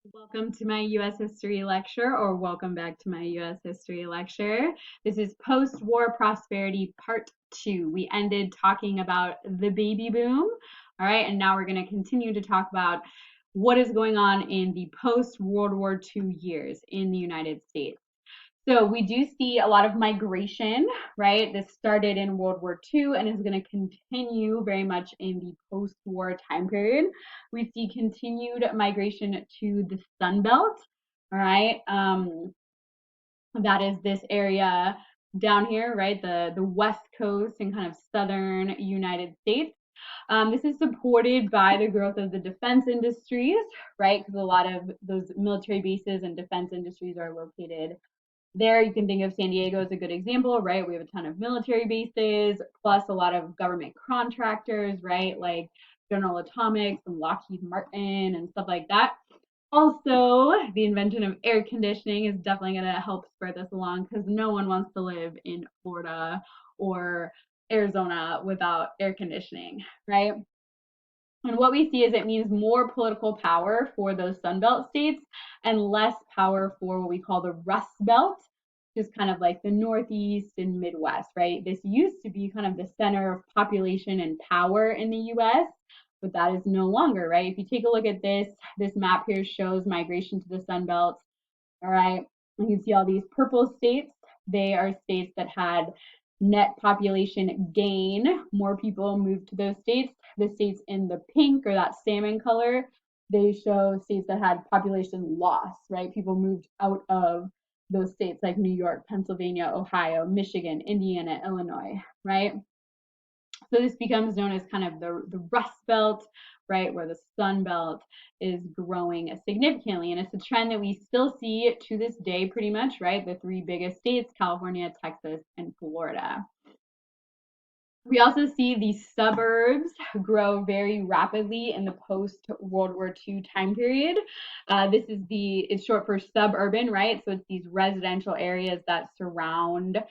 Welcome to my U.S. history lecture, or welcome back to my U.S. history lecture. This is Post-War Prosperity Part 2. We ended talking about the baby boom, all right, and now we're going to continue to talk about what is going on in the post-World War II years in the United States. So we do see a lot of migration, right? This started in World War II and is going to continue very much in the post-war time period. We see continued migration to the Sun Belt, all right? That is this area down here, right? The West Coast and kind of southern United States. This is supported by the growth of the defense industries, right? Because a lot of those military bases and defense industries are located there. You can think of San Diego as a good example, right? We have a ton of military bases, plus a lot of government contractors, right? Like General Atomics and Lockheed Martin and stuff like that. Also, the invention of air conditioning is definitely going to help spread this along because no one wants to live in Florida or Arizona without air conditioning, right? And what we see is it means more political power for those Sunbelt states and less power for what we call the Rust Belt, which is kind of like the Northeast and Midwest, right? This used to be kind of the center of population and power in the US, but that is no longer, right? If you take a look at this map here shows migration to the Sunbelt, all right? You can see all these purple states. They are states that had net population gain. More people moved to those states. The states in the pink or that salmon color, they show states that had population loss, right? People moved out of those states like New York, Pennsylvania, Ohio, Michigan, Indiana, Illinois, right? So this becomes known as kind of the Rust Belt, right, where the Sun Belt is growing significantly. And it's a trend that we still see to this day pretty much, right? The three biggest states, California, Texas, and Florida. We also see the suburbs grow very rapidly in the post-World War II time period. It's short for suburban, right? So it's these residential areas that surround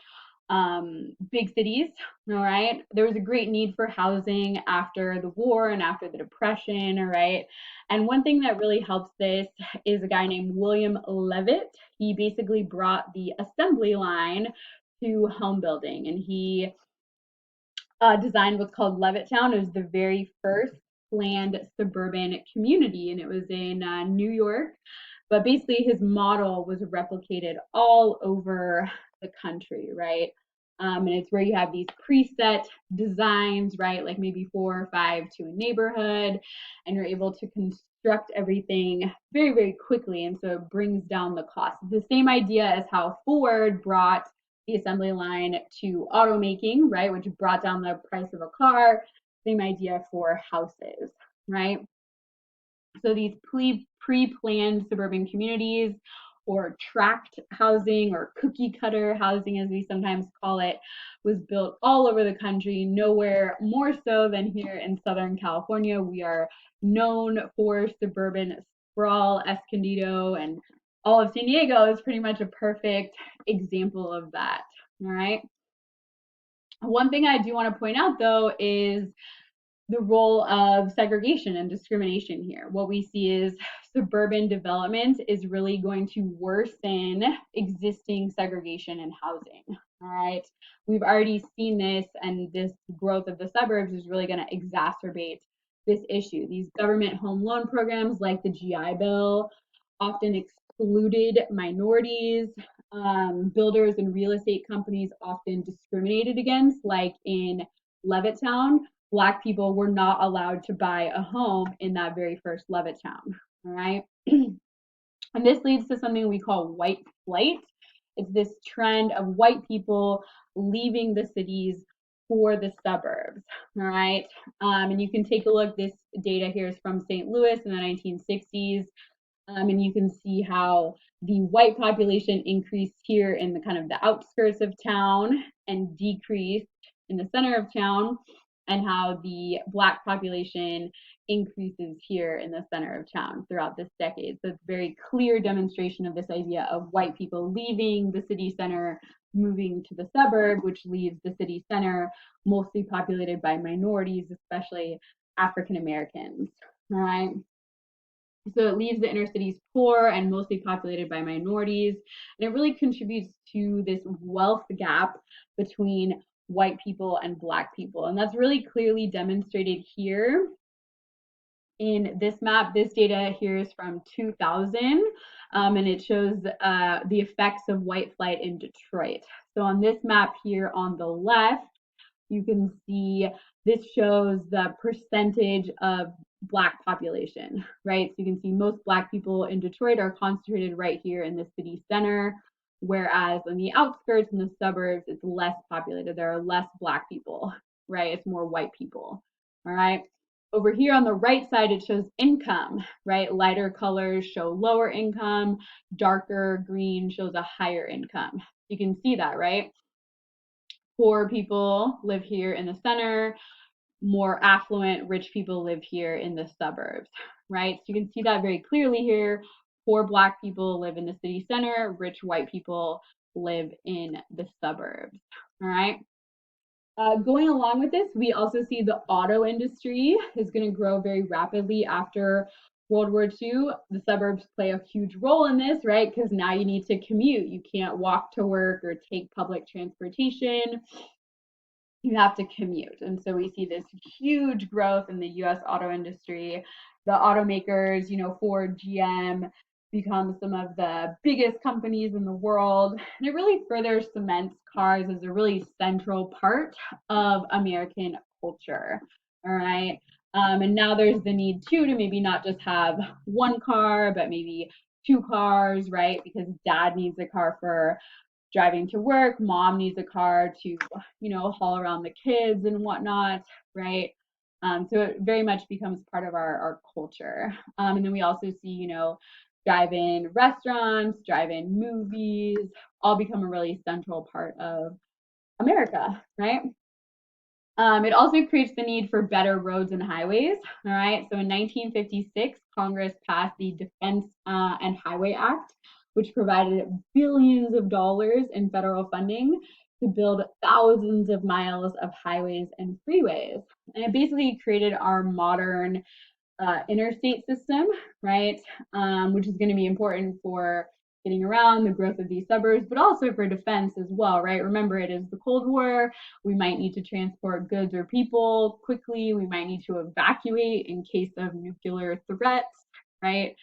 big cities, all right? There was a great need for housing after the war and after the Depression, all right? And one thing that really helps this is a guy named William Levitt. He basically brought the assembly line to home building, and he designed what's called Levittown. It was the very first planned suburban community, and it was in New York. But basically, his model was replicated all over the country, right? And it's where you have these preset designs, right? Like maybe 4 or 5 to a neighborhood, and you're able to construct everything very, very quickly. And so it brings down the cost. It's the same idea as how Ford brought the assembly line to automaking, right, which brought down the price of a car. Same idea for houses, right? So these pre-planned suburban communities or tract housing or cookie cutter housing, as we sometimes call it, was built all over the country, nowhere more so than here in Southern California. We are known for suburban sprawl. Escondido and all of San Diego is pretty much a perfect example of that. All right. One thing I do want to point out though is the role of segregation and discrimination here. What we see is suburban development is really going to worsen existing segregation in housing. All right. We've already seen this, and this growth of the suburbs is really going to exacerbate this issue. These government home loan programs, like the GI Bill, often excluded minorities. Builders and real estate companies often discriminated against, like in Levittown, Black people were not allowed to buy a home in that very first Levittown. All right. And this leads to something we call white flight. It's this trend of white people leaving the cities for the suburbs. All right. And you can take a look. This data here is from St. Louis in the 1960s. And you can see how the white population increased here in the kind of the outskirts of town and decreased in the center of town, and how the Black population increases here in the center of town throughout this decade. So it's a very clear demonstration of this idea of white people leaving the city center, moving to the suburb, which leaves the city center mostly populated by minorities, especially African Americans. All right. So it leaves the inner cities poor and mostly populated by minorities. And it really contributes to this wealth gap between white people and Black people. And that's really clearly demonstrated here in this map. This data here is from 2000, and it shows the effects of white flight in Detroit. So on this map here on the left, you can see this shows the percentage of Black population, right? So you can see most Black people in Detroit are concentrated right here in the city center, whereas on the outskirts and the suburbs, it's less populated. There are less Black people, right? It's more white people, all right? Over here on the right side, it shows income, right? Lighter colors show lower income, darker green shows a higher income. You can see that, right? Poor people live here in the center, more affluent, rich people live here in the suburbs, right? So you can see that very clearly here. Poor Black people live in the city center, rich white people live in the suburbs, all right? Going along with this, we also see the auto industry is going to grow very rapidly after World War II. The suburbs play a huge role in this, right? Because now you need to commute. You can't walk to work or take public transportation. You have to commute. And so we see this huge growth in the US auto industry. The automakers, Ford, GM, become some of the biggest companies in the world. And it really further cements cars as a really central part of American culture. All right. And now there's the need too to maybe not just have one car, but maybe two cars, right? Because dad needs a car for driving to work, mom needs a car to, haul around the kids and whatnot, right? So it very much becomes part of our culture. And then we also see, drive-in restaurants, drive-in movies, all become a really central part of America, right? It also creates the need for better roads and highways. All right. So in 1956, Congress passed the Defense and Highway Act, which provided billions of dollars in federal funding to build thousands of miles of highways and freeways. And it basically created our modern interstate system, right? Which is going to be important for getting around the growth of these suburbs, but also for defense as well, right? Remember, it is the Cold War. We might need to transport goods or people quickly. We might need to evacuate in case of nuclear threats, right?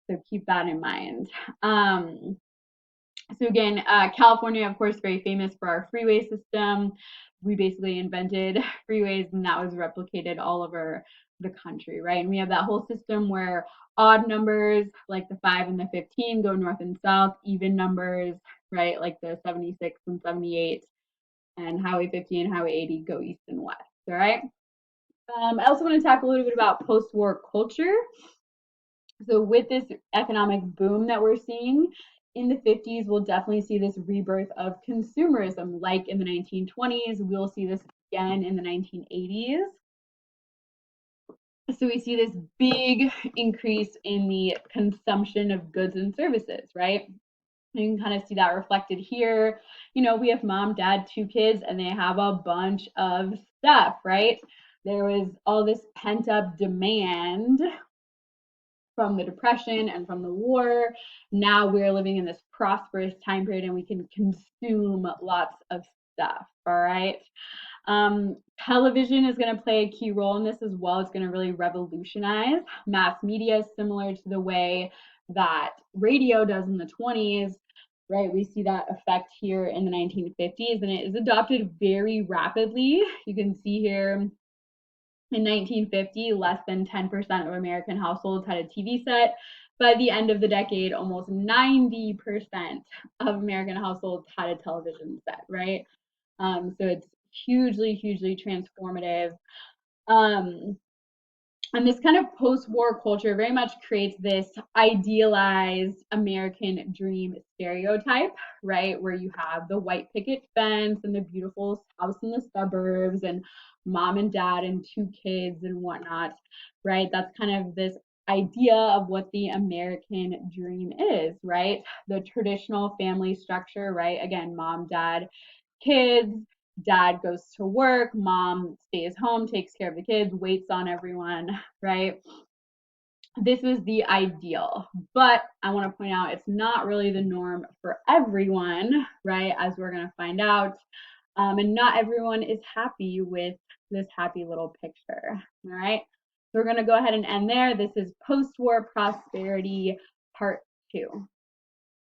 So keep that in mind. So again, California, of course, very famous for our freeway system. We basically invented freeways, and that was replicated all over the country, right? And we have that whole system where odd numbers like the 5 and the 15 go north and south, even numbers, right, like the 76 and 78 and Highway 50 and Highway 80 go east and west, all right? I also want to talk a little bit about post-war culture. So with this economic boom that we're seeing in the 50s, we'll definitely see this rebirth of consumerism like in the 1920s. We'll see this again in the 1980s. So we see this big increase in the consumption of goods and services, right? You can kind of see that reflected here. We have mom, dad, 2 kids, and they have a bunch of stuff, right? There was all this pent up demand from the Depression and from the war. Now we're living in this prosperous time period and we can consume lots of stuff, all right? Television is going to play a key role in this as well. It's going to really revolutionize mass media, similar to the way that radio does in the 20s, right? We see that effect here in the 1950s, and it is adopted very rapidly. You can see here in 1950, less than 10% of American households had a TV set. By the end of the decade, almost 90% of American households had a television set, right? So it's hugely, hugely transformative. And this kind of post-war culture very much creates this idealized American dream stereotype, right? Where you have the white picket fence and the beautiful house in the suburbs and mom and dad and 2 kids and whatnot, right? That's kind of this idea of what the American dream is, right? The traditional family structure, right? Again, mom, dad, kids, dad goes to work, mom stays home, takes care of the kids, waits on everyone, right? this was the ideal, but I want to point out it's not really the norm for everyone, right? As we're going to find out. And not everyone is happy with this happy little picture, all right? So we're going to go ahead and end there. This is Post-War Prosperity Part 2.